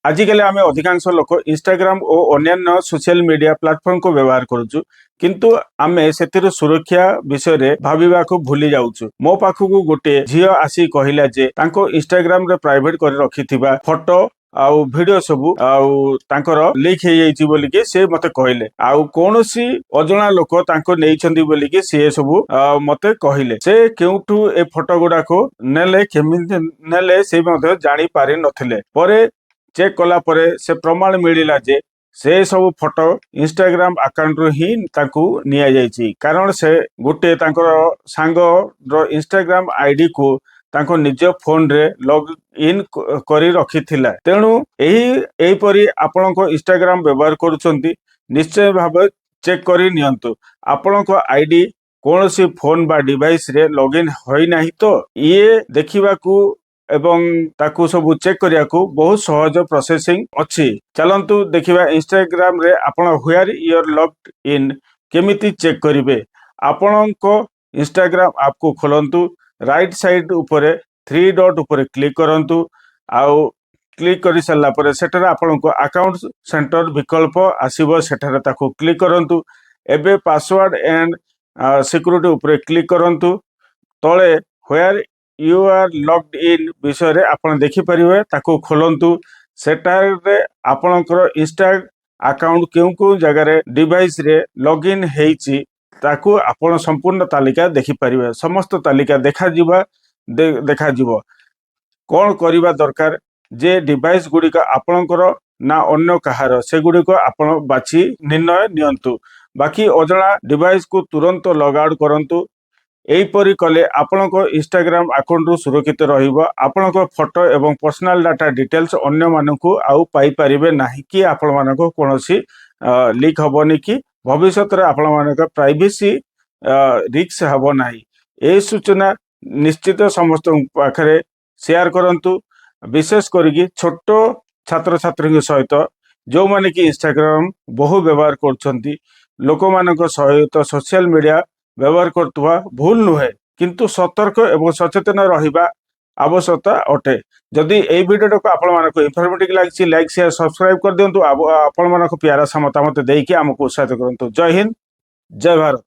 आजिकल आम अधिकांश लोक इंस्टाग्राम और अन्य सोशल मीडिया प्लेटफॉर्म को व्यवहार करुचु किंतु आमे से सुरक्षा विषय रे भाविबा को भूली जाउछु। मो पाखु गोटे झियो आसी कहिला जे तांको इंस्टाग्राम रे प्राइवेट कर रखिथिबा फोटो आउ वीडियो सबु आउ तांकर लीक हे जाईची बोली के से मते कहले आउ कोनोसी अजणा लोक तांको नेइछंदी बोली के से सबु मते कहले से केउठु ए फोटो गुडा को नेले केमिति नेले से मते जानि पारि नथिले परे चेक कला परे से प्रमाण मिलिला जे से सब फोटो इंस्टाग्राम अकाउंट रो ही तांको निया जाईची कारण से गोटे तांकर सांग रो इंस्टाग्राम आईडी को तांको निज फोन रे लॉग इन करी रखिथिला तेणु एही परी आपनको इंस्टाग्राम व्यवहार करूछंती निश्चय भाव चेक करी नियंतु आपनको आईडी कोनोसी फोन बा डिवाइस रे लॉगिन होई नाही तो ये देखिबा को एवं ताकू सब चेक करिया को बहुत सहज प्रोसेसिंग अछि। चलंतु देखिबा इंस्टाग्राम रे आपण व्हेयर योर लॉग्ड इन केमिति चेक करिवे। आपणको इंस्टाग्राम ऐप को खोलंतु राइट साइड ऊपर थ्री डॉट ऊपर क्लिक करंतु आउ क्लिक करि सल्ला परे सेटर आपणको अकाउंट सेंटर विकल्प आसीबो सेटर ताकू क्लिक करंतु एबे पासवर्ड एंड सिक्योरिटी ऊपर क्लिक करंतु तळे where you are logged in विषय रे आपण देखि परिवे ताको खोलंतु सेटार रे आपणकर इंस्टा अकाउंट केउ जगह रे डिवाइस रे लॉगिन हेइची ताकू आपण संपूर्ण तालिका देखि परिवे समस्त तालिका देखा जीवो कोन करिबा दरकार जे डिवाइस गुडी का आपणकर ना अन्य कहार से गुडी को आपण बाछि निर्णय नियंतु बाकी अजणा डिवाइस को तुरंत लॉग आउट करंतु एहीपरि कले आपणको इंस्टाग्राम अकाउंट रु सुरक्षित रहिबो आपणको फोटो एवं पर्सनल डाटा डिटेल्स अन्य मानकु आउ पाई परिबे नाही कि आपण मानको कोनोसी लीक हबोनी कि भविष्यत रे आपण मानको प्राइवेसी रिस्क हबो नाही ए सूचना निश्चित समस्त पाखरे शेयर करंतु विशेष करिकि छोटो छात्र छात्री सहित जो माने कि इंस्टाग्राम बहु व्यवहार करछंती लोक मानको सहित सोशल मीडिया व्यवहार करतुवा भूल नुहे किंतु सतर्क एवं सचेतन रहिबा आवश्यकता अटे। जदि ए वीडियो को आपण मानको इन्फॉर्मेटिव लागिछि लाइक शेयर सब्सक्राइब कर दियंतु आपण मानको प्यारा सा मतामत देकी हमको उत्साहित करंतु। जय हिंद जय भारत।